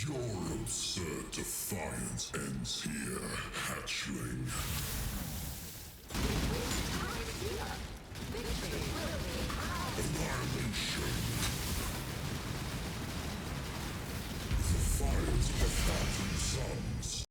Your absurd defiance ends here, hatchling. Annihilation. The fires of the Phantom Suns.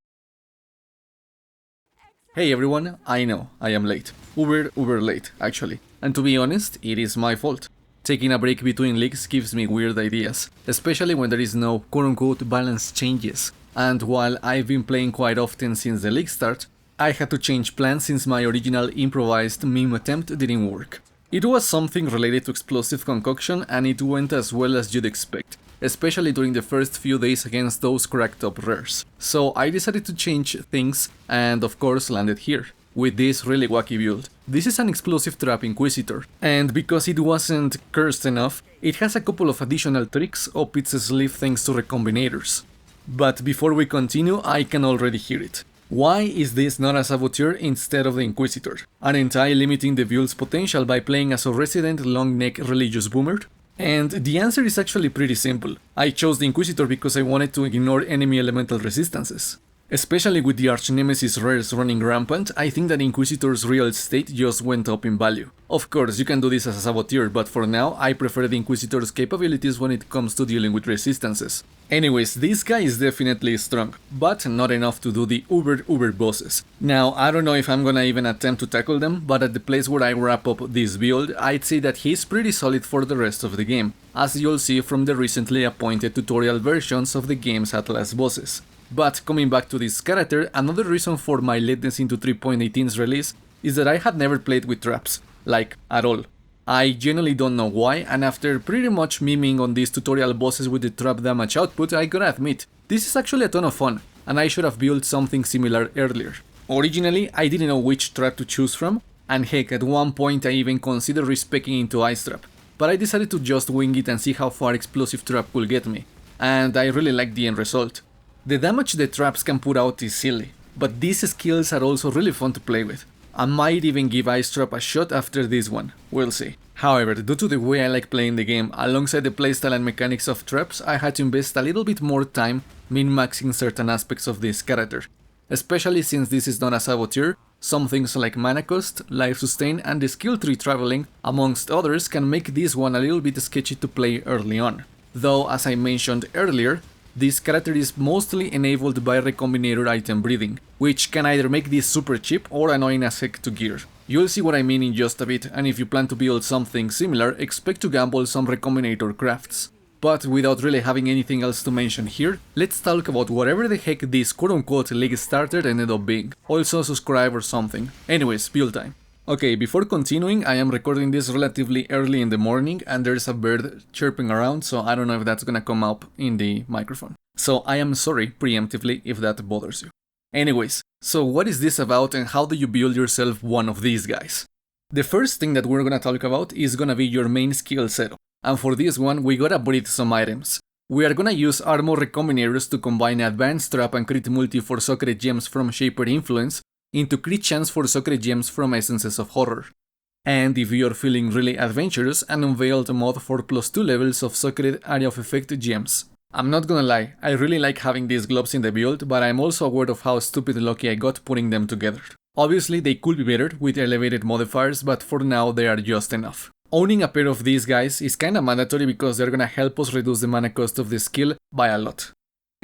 Hey everyone, I know, I am late. Uber late, actually. And to be honest, it is my fault. Taking a break between leagues gives me weird ideas, especially when there is no quote-unquote balance changes. And while I've been playing quite often since the league start, I had to change plans since my original improvised meme attempt didn't work. It was something related to explosive concoction and it went as well as you'd expect, especially during the first few days against those cracked up rares. So I decided to change things and of course landed here, with this really wacky build. This is an Explosive Trap Inquisitor, and because it wasn't cursed enough, it has a couple of additional tricks up its sleeve thanks to Recombinators. But before we continue, I can already hear it. Why is this not a Saboteur instead of the Inquisitor? Aren't I limiting the build's potential by playing as a resident long-neck religious boomer? And the answer is actually pretty simple. I chose the Inquisitor because I wanted to ignore enemy elemental resistances. Especially with the arch-nemesis rares running rampant, I think that Inquisitor's real estate just went up in value. Of course, you can do this as a Saboteur, but for now, I prefer the Inquisitor's capabilities when it comes to dealing with resistances. Anyways, this guy is definitely strong, but not enough to do the uber bosses. Now, I don't know if I'm gonna even attempt to tackle them, but at the place where I wrap up this build, I'd say that he's pretty solid for the rest of the game, as you'll see from the recently appointed tutorial versions of the game's Atlas bosses. But coming back to this character, another reason for my lateness into 3.18's release is that I had never played with traps, like at all. I genuinely don't know why, and after pretty much memeing on these tutorial bosses with the trap damage output, I gotta admit, this is actually a ton of fun, and I should have built something similar earlier. Originally, I didn't know which trap to choose from, and heck, at one point I even considered respeccing into Ice Trap, but I decided to just wing it and see how far Explosive Trap could get me, and I really liked the end result. The damage the traps can put out is silly, but these skills are also really fun to play with. I might even give Ice Trap a shot after this one, we'll see. However, due to the way I like playing the game, alongside the playstyle and mechanics of traps, I had to invest a little bit more time min-maxing certain aspects of this character. Especially since this is not a Saboteur, some things like mana cost, life sustain and the skill tree traveling, amongst others, can make this one a little bit sketchy to play early on. Though, as I mentioned earlier, this character is mostly enabled by Recombinator item breeding, which can either make this super cheap or annoying as heck to gear. You'll see what I mean in just a bit, and if you plan to build something similar, expect to gamble some Recombinator crafts. But without really having anything else to mention here, let's talk about whatever the heck this quote-unquote league starter ended up being. Also subscribe or something. Anyways, build time. Okay, before continuing, I am recording this relatively early in the morning and there's a bird chirping around, so I don't know if that's gonna come up in the microphone. So I am sorry preemptively if that bothers you. Anyways, so what is this about and how do you build yourself one of these guys? The first thing that we're gonna talk about is gonna be your main skill setup, and for this one we gotta breed some items. We are gonna use Armor Recombinators to combine Advanced Trap and Crit Multi for Sacred Gems from Shaper Influence into Crit Chance for Sacred Gems from Essences of Horror. And if you're feeling really adventurous, an Unveiled mod for +2 levels of Sacred Area of Effect Gems. I'm not gonna lie, I really like having these gloves in the build, but I'm also aware of how stupid lucky I got putting them together. Obviously they could be better with elevated modifiers, but for now they are just enough. Owning a pair of these guys is kinda mandatory because they're gonna help us reduce the mana cost of the skill by a lot.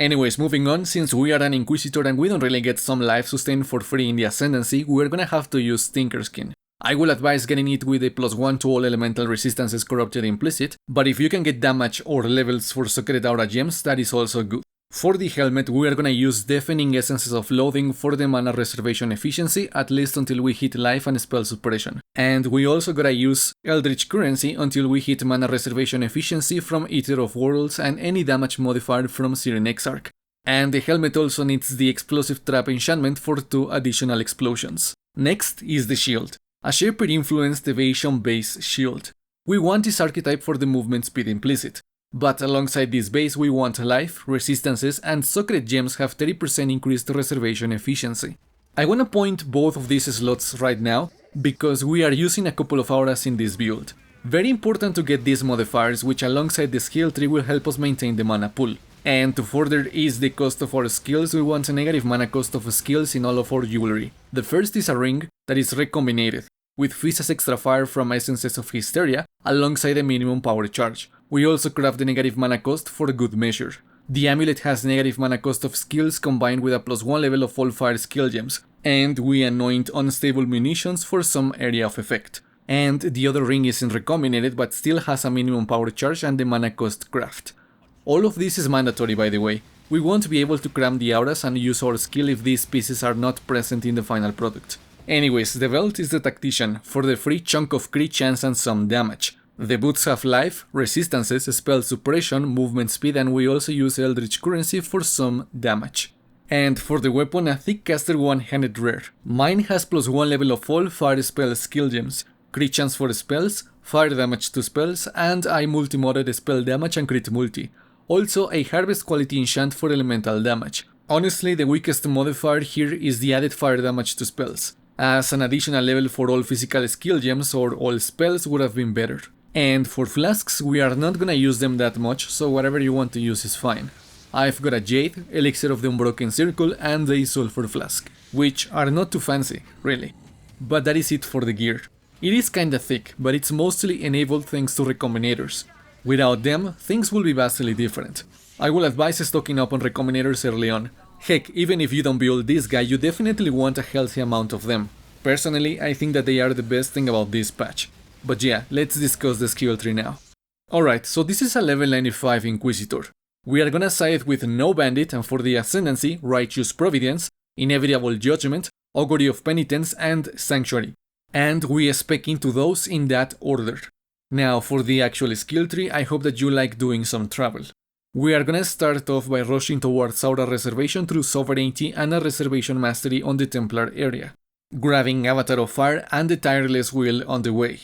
Anyways, moving on, since we are an Inquisitor and we don't really get some life sustain for free in the Ascendancy, we're gonna have to use Stinker Skin. I will advise getting it with a +1 to all elemental resistances corrupted implicit, but if you can get damage or levels for Sacred Aura Gems, that is also good. For the helmet, we are gonna use Deafening Essences of Loathing for the mana reservation efficiency, at least until we hit life and spell suppression. And we also gotta use Eldritch Currency until we hit mana reservation efficiency from Eater of Worlds and any damage modifier from Siren Exarch. And the helmet also needs the Explosive Trap enchantment for 2 additional explosions. Next is the shield. A Shaper influenced evasion base shield. We want this archetype for the movement speed implicit. But alongside this base we want life, resistances and Sacred Gems have 30% increased reservation efficiency. I wanna point both of these slots right now, because we are using a couple of auras in this build. Very important to get these modifiers, which alongside the skill tree will help us maintain the mana pool. And to further ease the cost of our skills, we want a negative mana cost of skills in all of our jewelry. The first is a ring that is recombinated, with Fiza's extra fire from Essences of Hysteria alongside a minimum power charge. We also craft the negative mana cost for good measure. The amulet has negative mana cost of skills combined with a +1 level of all fire skill gems, and we anoint unstable munitions for some area of effect. And the other ring isn't recombinated but still has a minimum power charge and the mana cost craft. All of this is mandatory, by the way. We won't be able to cram the auras and use our skill if these pieces are not present in the final product. Anyways, the belt is the tactician, for the free chunk of crit chance and some damage. The boots have life, resistances, spell suppression, movement speed, and we also use Eldritch currency for some damage. And for the weapon, a thick caster one-handed rare. Mine has +1 level of all fire spell skill gems, crit chance for spells, fire damage to spells, and I multi-modded spell damage and crit multi. Also a harvest quality enchant for elemental damage. Honestly, the weakest modifier here is the added fire damage to spells, as an additional level for all physical skill gems or all spells would have been better. And for flasks, we are not gonna use them that much, so whatever you want to use is fine. I've got a Jade, Elixir of the Unbroken Circle, and a Sulfur Flask, which are not too fancy, really. But that is it for the gear. It is kinda thick, but it's mostly enabled thanks to Recombinators. Without them, things will be vastly different. I will advise stocking up on Recombinators early on. Heck, even if you don't build this guy, you definitely want a healthy amount of them. Personally, I think that they are the best thing about this patch. But yeah, let's discuss the skill tree now. Alright, so this is a level 95 Inquisitor. We are gonna side with No Bandit, and for the Ascendancy, Righteous Providence, Inevitable Judgment, Augury of Penitence, and Sanctuary. And we spec into those in that order. Now for the actual skill tree, I hope that you like doing some travel. We are gonna start off by rushing towards Aura Reservation through Sovereignty and a Reservation Mastery on the Templar area, grabbing Avatar of Fire and the Tireless Will on the way.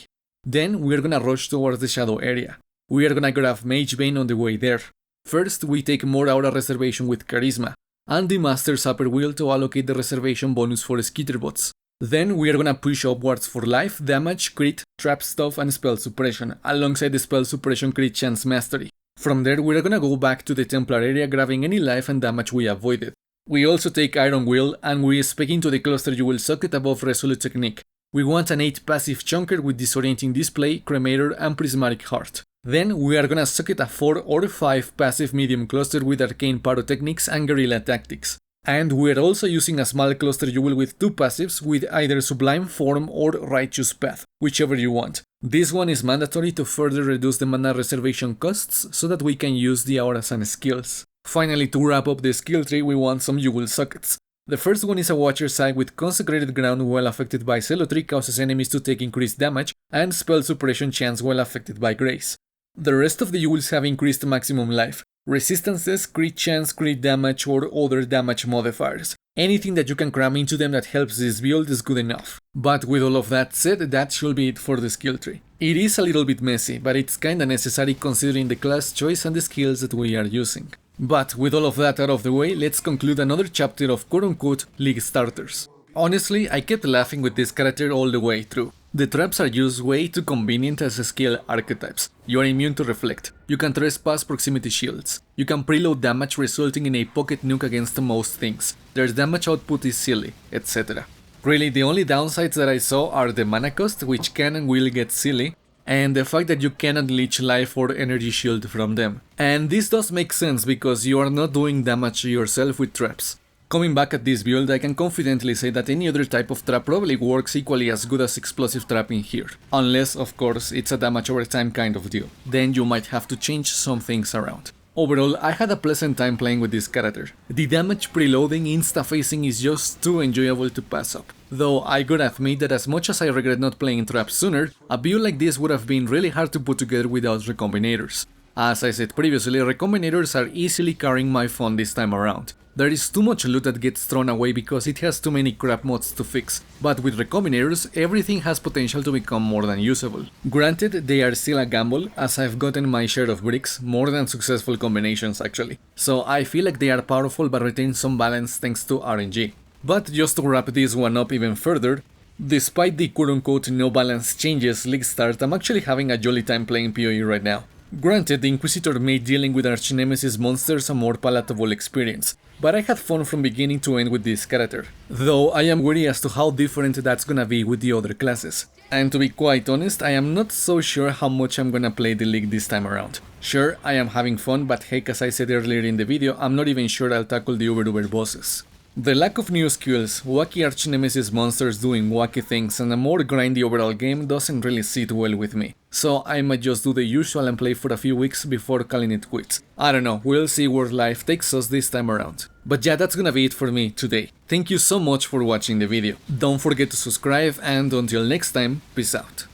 Then we're gonna rush towards the Shadow area. We are gonna grab Mage Bane on the way there. First, we take more Aura Reservation with Charisma, and the Master's Upper Will to allocate the reservation bonus for Skitterbots. Then we are gonna push upwards for life, damage, crit, trap stuff, and spell suppression, alongside the spell suppression crit chance mastery. From there we are gonna go back to the Templar area grabbing any life and damage we avoided. We also take Iron Will, and we spec into the Cluster Jewel socket above Resolute Technique. We want an 8 passive chunker with Disorienting Display, Cremator, and Prismatic Heart. Then we are gonna socket a 4 or 5 passive medium cluster with Arcane Pyrotechnics and Guerrilla Tactics. And we're also using a small cluster jewel with 2 passives with either Sublime Form or Righteous Path, whichever you want. This one is mandatory to further reduce the mana reservation costs so that we can use the auras and skills. Finally, to wrap up the skill tree, we want some jewel sockets. The first one is a Watcher's Eye with Consecrated Ground while affected by Zealotry causes enemies to take increased damage, and Spell Suppression chance while affected by Grace. The rest of the jewels have increased maximum life, resistances, crit chance, crit damage, or other damage modifiers. Anything that you can cram into them that helps this build is good enough. But with all of that said, that should be it for the skill tree. It is a little bit messy, but it's kinda necessary considering the class choice and the skills that we are using. But with all of that out of the way, let's conclude another chapter of quote-unquote League Starters. Honestly, I kept laughing with this character all the way through. The traps are used way too convenient as skill archetypes. You are immune to reflect. You can trespass proximity shields. You can preload damage resulting in a pocket nuke against most things. Their damage output is silly, etc. Really, the only downsides that I saw are the mana cost, which can and will get silly, and the fact that you cannot leech life or energy shield from them. And this does make sense because you are not doing damage yourself with traps. Coming back at this build, I can confidently say that any other type of trap probably works equally as good as Explosive Trap in here. Unless, of course, it's a damage over time kind of deal. Then you might have to change some things around. Overall, I had a pleasant time playing with this character. The damage preloading insta-facing is just too enjoyable to pass up. Though I gotta admit that as much as I regret not playing traps sooner, a build like this would have been really hard to put together without Recombinators. As I said previously, Recombinators are easily carrying my fun this time around. There is too much loot that gets thrown away because it has too many crap mods to fix, but with Recombinators, everything has potential to become more than usable. Granted, they are still a gamble, as I've gotten my share of bricks, more than successful combinations actually, so I feel like they are powerful but retain some balance thanks to RNG. But just to wrap this one up even further, despite the quote-unquote no balance changes League Start, I'm actually having a jolly time playing PoE right now. Granted, the Inquisitor made dealing with arch-nemesis monsters a more palatable experience, but I had fun from beginning to end with this character, though I am worried as to how different that's gonna be with the other classes. And to be quite honest, I am not so sure how much I'm gonna play the League this time around. Sure, I am having fun, but heck, as I said earlier in the video, I'm not even sure I'll tackle the uber bosses. The lack of new skills, wacky arch-nemesis monsters doing wacky things, and a more grindy overall game doesn't really sit well with me. So I might just do the usual and play for a few weeks before calling it quits. I don't know, we'll see where life takes us this time around. But yeah, that's gonna be it for me today. Thank you so much for watching the video. Don't forget to subscribe, and until next time, peace out.